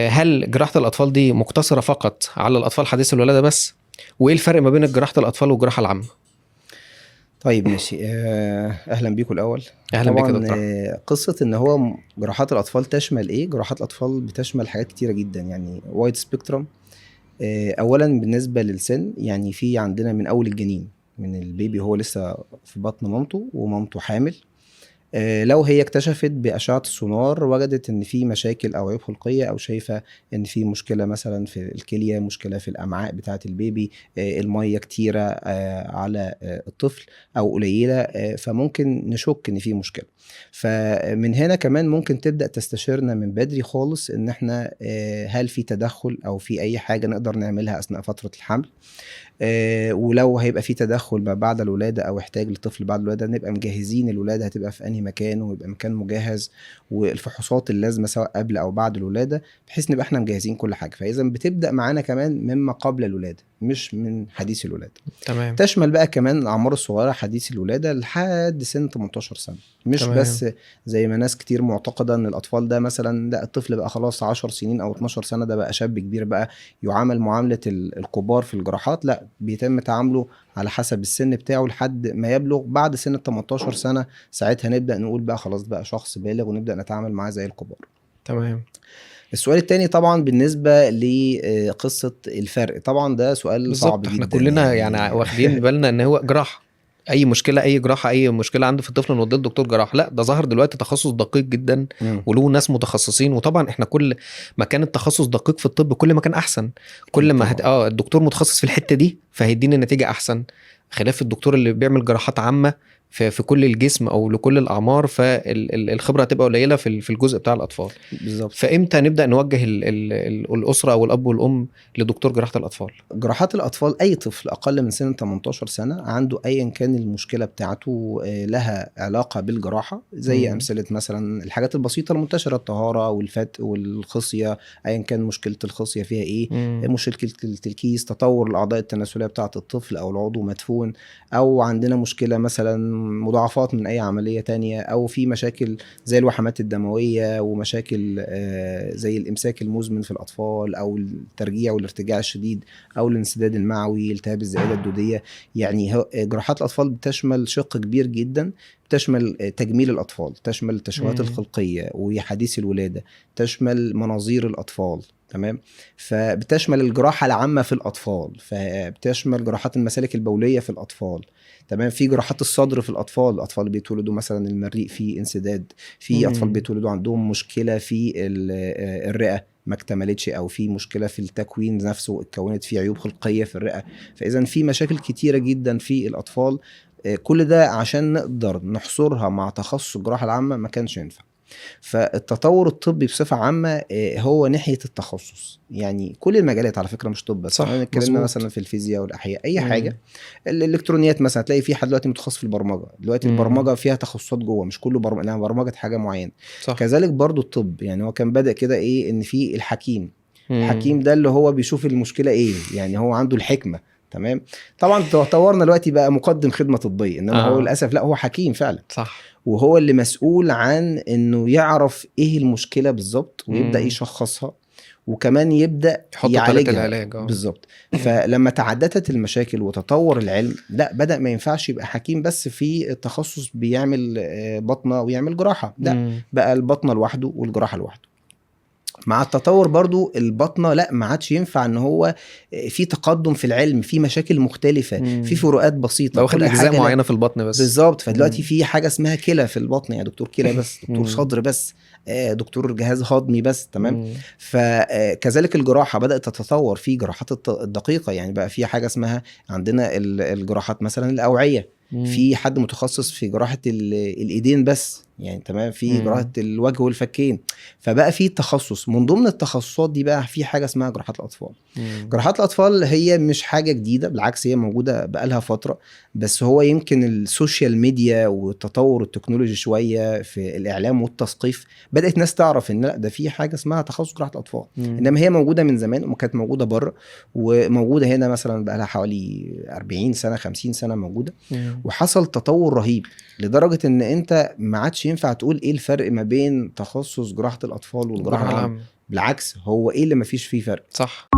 هل جراحة الأطفال دي مقتصرة فقط على الأطفال حديث الولادة بس؟ وإيه الفرق ما بين جراحة الأطفال والجراحة العامة؟ طيب ماشي. اهلا بيكم الاول. أهلا بك يا طبعا دكتور. قصه ان هو جراحات الاطفال تشمل ايه؟ جراحات الاطفال بتشمل حاجات كتيره جدا، يعني وايد سبيكترم. اولا بالنسبه للسن، يعني في عندنا من اول الجنين، من البيبي هو لسه في بطن مامته ومامته حامل. لو هي اكتشفت بأشعة السونار وجدت ان في مشاكل او عيوب خلقية، او شايفة ان في مشكلة مثلا في الكلية، مشكلة في الامعاء بتاعة البيبي، المية كتيرة على الطفل او قليلة، فممكن نشك ان في مشكلة. فمن هنا كمان ممكن تبدأ تستشيرنا من بدري خالص، ان احنا هل في تدخل او في اي حاجة نقدر نعملها اثناء فترة الحمل. ولو هيبقى في تدخل ما بعد الولاده او احتاج لطفل بعد الولاده، نبقى مجهزين الولاده هتبقى في انهي مكان، ويبقى مكان مجهز، والفحوصات اللازمه سواء قبل او بعد الولاده، بحيث نبقى احنا مجهزين كل حاجه. فاذا بتبدا معانا كمان مما قبل الولاده، مش من حديث الولاده. تمام. تشمل بقى كمان الاعمار الصغيره حديث الولاده لحد سن 18 سنه. مش تمام. بس زي ما ناس كتير معتقده ان الاطفال ده مثلا، لا، الطفل بقى خلاص 10 سنين او 12 سنه ده بقى شاب كبير بقى يعامل معامله الكبار في الجراحات. لا، بيتم تعامله على حسب السن بتاعه لحد ما يبلغ. بعد سن ال 18 سنه ساعتها نبدا نقول بقى خلاص بقى شخص بالغ، ونبدا نتعامل معاه زي الكبار. تمام. السؤال التاني طبعا بالنسبة لقصة الفرق، طبعا ده سؤال صعب بالظبط، احنا جدا كلنا يعني يعني. واخدين بالنا ان هو جراحة. اي مشكلة، اي جراحة، اي مشكلة عنده في الطفل نوديه لدكتور جراحة. لا، ده ظهر دلوقتي تخصص دقيق جدا مم. وله ناس متخصصين. وطبعا احنا كل ما كان التخصص دقيق في الطب كل ما كان احسن. كل أكيد ما طبعا. الدكتور متخصص في الحتة دي فهيدينا نتيجة احسن، خلاف الدكتور اللي بيعمل جراحات عامة في كل الجسم او لكل الاعمار، فالخبرة هتبقى قليلة في الجزء بتاع الاطفال. بالظبط. فامتى نبدأ نوجه الاسرة او الاب والام لدكتور جراحة الاطفال؟ جراحات الأطفال، أي طفل أقل من سن 18 سنة عنده أيا كان المشكلة بتاعته لها علاقة بالجراحة، زي مم. أمثلة مثلا الحاجات البسيطة المنتشرة، الطهارة والفتق والخصية، أيا كان مشكلة الخصية فيها إيه، مم. مشكلة الكيس، تطور الأعضاء التناسلية بتاعة الطفل أو العضو مدفون، أو عندنا مشكلة مثلا مضاعفات من أي عملية تانية، أو في مشاكل زي الوحمات الدموية، ومشاكل زي الإمساك المزمن في الأطفال، أو الترجيع والارتجاع الشديد، او الانسداد المعوي، التهاب الزائده الدوديه. يعني جراحات الاطفال بتشمل شق كبير جدا، بتشمل تجميل الاطفال، تشمل التشوهات مم. الخلقيه وحديث الولاده، تشمل مناظير الاطفال. تمام. فبتشمل الجراحه العامه في الاطفال، فبتشمل جراحات المسالك البوليه في الاطفال. تمام. في جراحات الصدر في الاطفال، الاطفال بيتولدوا مثلا المريء فيه انسداد، في اطفال مم. بيتولدوا عندهم مشكله في الرئه ما اكتملتش، او في مشكله في التكوين نفسه، اتكونت فيه عيوب خلقيه في الرئه. فاذا في مشاكل كتيره جدا في الاطفال. كل ده عشان نقدر نحصرها مع تخصص الجراحه العامه ما كانش ينفع. فالتطور الطبي بصفة عامة هو ناحية التخصص، يعني كل المجالات على فكرة، مش طب بس. لو صح، اتكلمنا مثلا مظبوط. في الفيزياء والأحياء، أي مم. حاجة، الإلكترونيات مثلا، هتلاقي في حد دلوقتي متخصص في البرمجة. دلوقتي مم. البرمجة فيها تخصصات جوه، مش كله لا، برمجة حاجة معينة. صح. كذلك برضو الطب، يعني هو كان بدأ كده إيه، إن في الحكيم. الحكيم مم. ده اللي هو بيشوف المشكلة إيه، يعني هو عنده الحكمة. تمام. طبعا طورنا دلوقتي بقى مقدم خدمة طبية، انما هو اه. للاسف لا، هو حكيم فعلا. صح. وهو اللي مسؤول عن انه يعرف ايه المشكلة بالظبط، ويبدأ مم. يشخصها، وكمان يبدأ يحط طريقة يعالجها. العلاج. اه. بالظبط. فلما تعددت المشاكل وتطور العلم، لا، بدأ ما ينفعش يبقى حكيم بس في التخصص بيعمل بطنة ويعمل جراحة، لا، مم. بقى البطنة لوحده والجراحة لوحده. مع التطور برضو البطنة لا، ما عادش ينفع ان هو في تقدم في العلم، في مشاكل مختلفة، في مم. فروقات ده بسيطة، واخد كل اجزاء حاجة لا. معينة في البطن بس. بالظبط. فدلوقتي مم. في حاجه اسمها كلى في البطن، يعني دكتور كلى بس، دكتور مم. صدر بس، دكتور جهاز هضمي بس. تمام. مم. فكذلك الجراحه بدات تتطور في جراحات الدقيقه، يعني بقى في حاجه اسمها عندنا الجراحات مثلا الاوعيه، مم. في حد متخصص في جراحه الايدين بس، يعني تمام، في جراحه مم. الوجه والفكين. فبقى في تخصص من ضمن التخصصات دي، بقى في حاجه اسمها جراحات الاطفال. مم. جراحات الأطفال هي مش حاجة جديدة، بالعكس هي موجودة بقالها فترة. بس هو يمكن السوشيال ميديا والتطور التكنولوجي شوية في الإعلام والتثقيف، بدأت ناس تعرف إن لا، ده في حاجة اسمها تخصص جراحة الأطفال. مم. إنما هي موجودة من زمان، وما كانت موجودة بره، وموجودة هنا مثلا بقالها حوالي 40 سنة 50 سنة موجودة. مم. وحصل تطور رهيب لدرجة إن أنت ما عادش ينفع تقول إيه الفرق ما بين تخصص جراحة الأطفال والجراحة الجراحة العامة. العامة. بالعكس هو ايه اللي مفيش فيه فرق؟ صح.